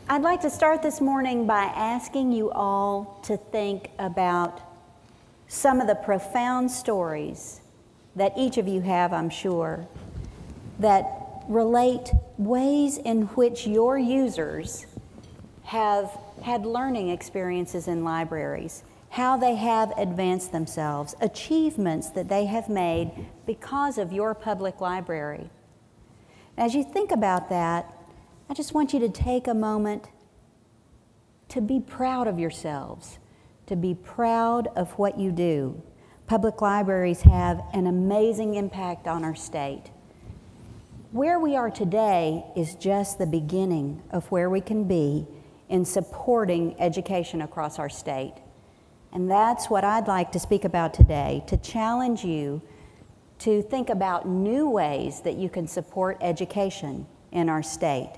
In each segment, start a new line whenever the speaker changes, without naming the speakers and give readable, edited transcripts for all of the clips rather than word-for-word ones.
I'd like to start this morning by asking you all to think about some of the profound stories that each of you have, I'm sure, that relate ways in which your users have had learning experiences in libraries, how they have advanced themselves, achievements that they have made because of your public library. As you think about that, I just want you to take a moment to be proud of yourselves, to be proud of what you do. Public libraries have an amazing impact on our state. Where we are today is just the beginning of where we can be in supporting education across our state. And that's what I'd like to speak about today, to challenge you to think about new ways that you can support education in our state.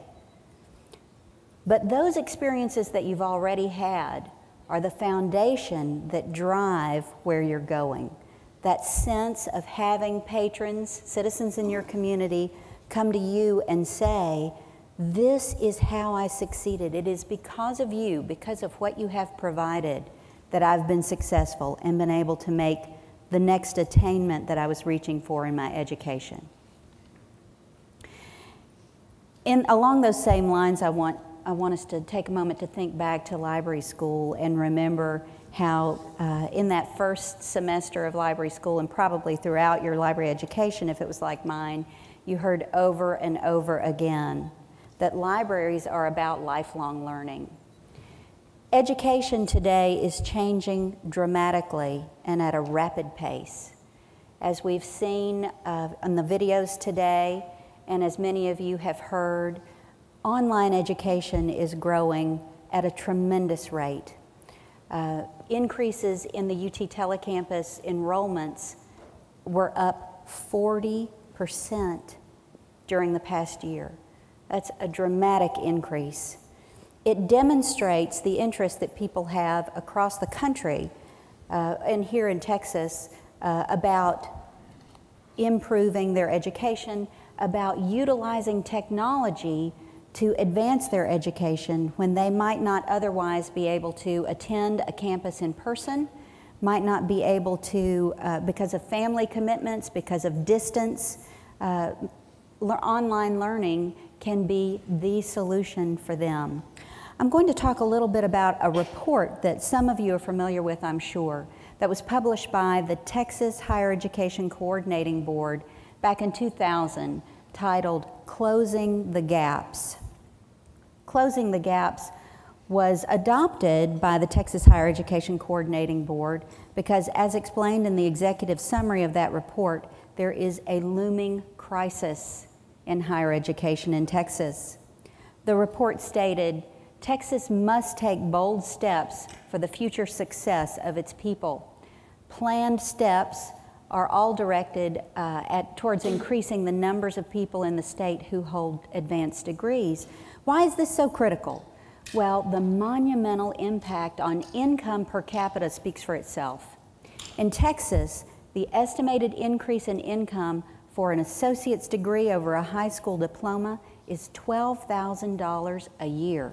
But those experiences that you've already had are the foundation that drive where you're going. That sense of having patrons, citizens in your community, come to you and say, this is how I succeeded. It is because of you, because of what you have provided, that I've been successful and been able to make the next attainment that I was reaching for in my education. Along those same lines, I want us to take a moment to think back to library school and remember how in that first semester of library school, and probably throughout your library education, if it was like mine, you heard over and over again that libraries are about lifelong learning. Education today is changing dramatically and at a rapid pace. As we've seen in the videos today, and as many of you have heard, online education is growing at a tremendous rate. Increases in the UT Telecampus enrollments were up 40% during the past year. That's a dramatic increase. It demonstrates the interest that people have across the country and here in Texas about improving their education, about utilizing technology to advance their education when they might not otherwise be able to attend a campus in person, might not be able to, because of family commitments, because of distance. Online learning can be the solution for them. I'm going to talk a little bit about a report that some of you are familiar with, I'm sure, that was published by the Texas Higher Education Coordinating Board back in 2000, titled Closing the Gaps. Closing the Gaps was adopted by the Texas Higher Education Coordinating Board because, as explained in the executive summary of that report, there is a looming crisis in higher education in Texas. The report stated, Texas must take bold steps for the future success of its people. Planned steps are all directed towards increasing the numbers of people in the state who hold advanced degrees. Why is this so critical? Well, the monumental impact on income per capita speaks for itself. In Texas, the estimated increase in income for an associate's degree over a high school diploma is $12,000 a year.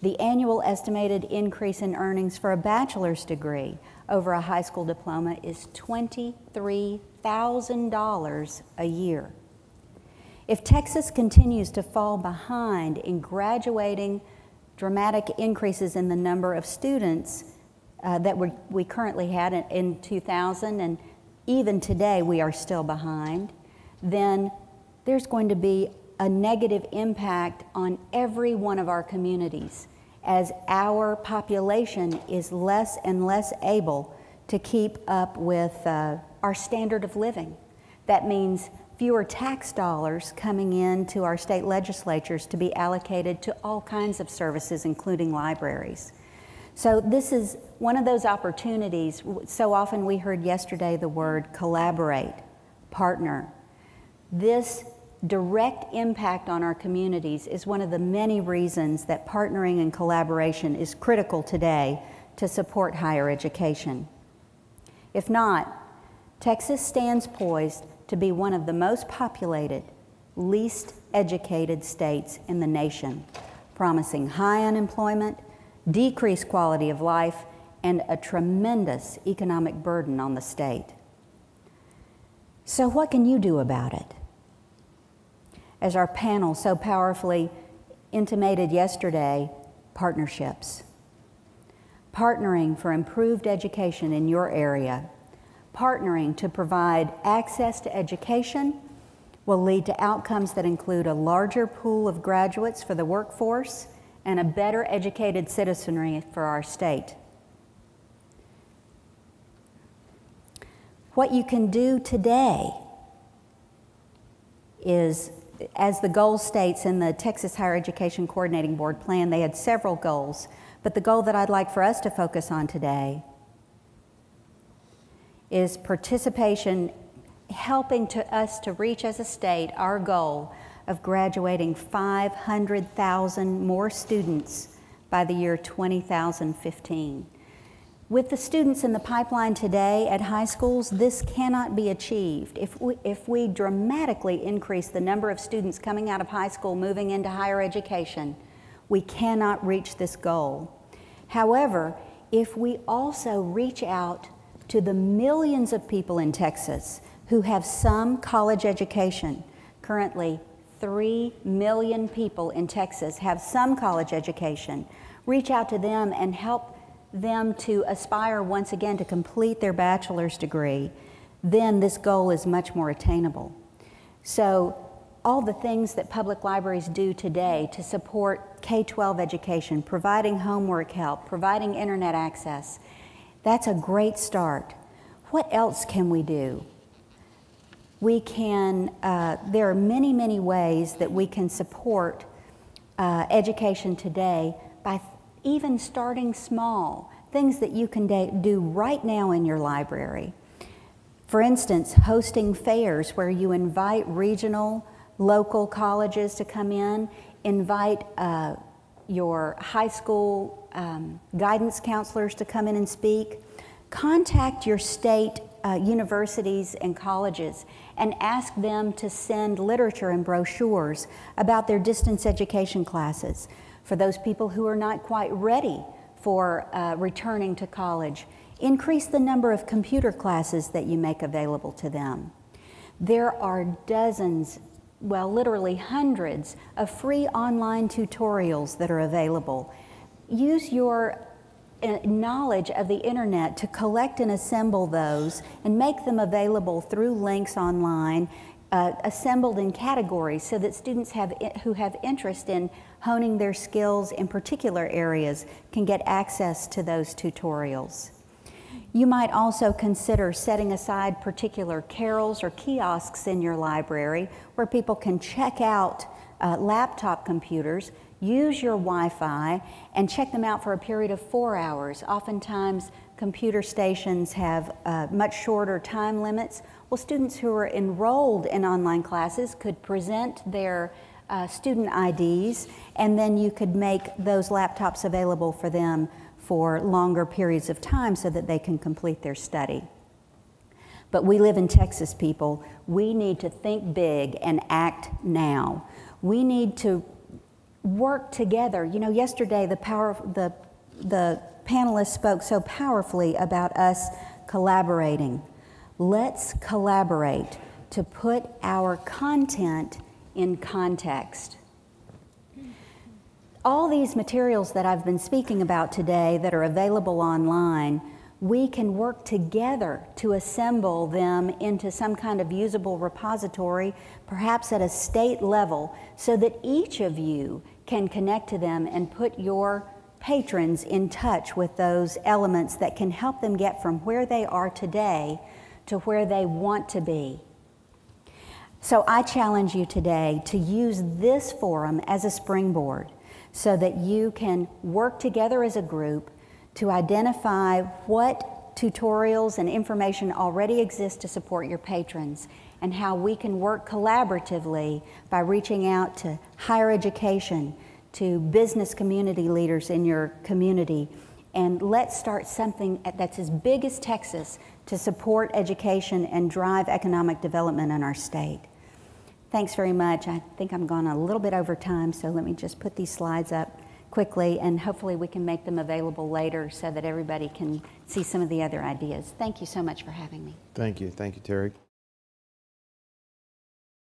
The annual estimated increase in earnings for a bachelor's degree over a high school diploma is $23,000 a year. If Texas continues to fall behind in graduating dramatic increases in the number of students that we currently had in 2000, and even today we are still behind, then there's going to be a negative impact on every one of our communities as our population is less and less able to keep up with our standard of living. That means fewer tax dollars coming into our state legislatures to be allocated to all kinds of services, including libraries. So this is one of those opportunities. So often we heard yesterday the word collaborate, partner. This direct impact on our communities is one of the many reasons that partnering and collaboration is critical today to support higher education. If not, Texas stands poised to be one of the most populated, least educated states in the nation, promising high unemployment, decreased quality of life, and a tremendous economic burden on the state. So what can you do about it? As our panel so powerfully intimated yesterday, partnerships. Partnering for improved education in your area, partnering to provide access to education will lead to outcomes that include a larger pool of graduates for the workforce and a better educated citizenry for our state. What you can do today is, as the goal states in the Texas Higher Education Coordinating Board plan, they had several goals, but the goal that I'd like for us to focus on today is participation, helping us to reach as a state our goal of graduating 500,000 more students by the year 2015. With the students in the pipeline today at high schools, this cannot be achieved. If we dramatically increase the number of students coming out of high school moving into higher education, we cannot reach this goal. However, if we also reach out to the millions of people in Texas who have some college education, currently 3 million people in Texas have some college education, reach out to them and help them to aspire once again to complete their bachelor's degree, then this goal is much more attainable. So all the things that public libraries do today to support K-12 education, providing homework help, providing internet access, that's a great start. What else can we do? We can, there are many, many ways that we can support education today by even starting small, things that you can do right now in your library. For instance, hosting fairs where you invite regional, local colleges to come in, invite your high school guidance counselors to come in and speak, contact your state universities and colleges and ask them to send literature and brochures about their distance education classes. For those people who are not quite ready for returning to college, increase the number of computer classes that you make available to them. There are dozens, well, literally hundreds of free online tutorials that are available. Use your knowledge of the internet to collect and assemble those and make them available through links online, assembled in categories so that students who have interest in honing their skills in particular areas can get access to those tutorials. You might also consider setting aside particular carrels or kiosks in your library where people can check out laptop computers, use your Wi-Fi, and check them out for a period of 4 hours. Oftentimes, computer stations have much shorter time limits. Well, students who are enrolled in online classes could present their student IDs, and then you could make those laptops available for them for longer periods of time so that they can complete their study. But we live in Texas, people. We need to think big and act now. We need to work together. You know, yesterday the panelists spoke so powerfully about us collaborating. Let's collaborate to put our content in context. All these materials that I've been speaking about today that are available online, we can work together to assemble them into some kind of usable repository, perhaps at a state level, so that each of you can connect to them and put your patrons in touch with those elements that can help them get from where they are today to where they want to be. So I challenge you today to use this forum as a springboard so that you can work together as a group to identify what tutorials and information already exist to support your patrons and how we can work collaboratively by reaching out to higher education, to business community leaders in your community, and let's start something that's as big as Texas to support education and drive economic development in our state. Thanks very much. I think I'm gone a little bit over time, so let me just put these slides up quickly, and hopefully we can make them available later so that everybody can see some of the other ideas. Thank you so much for having me.
Thank you, Terry.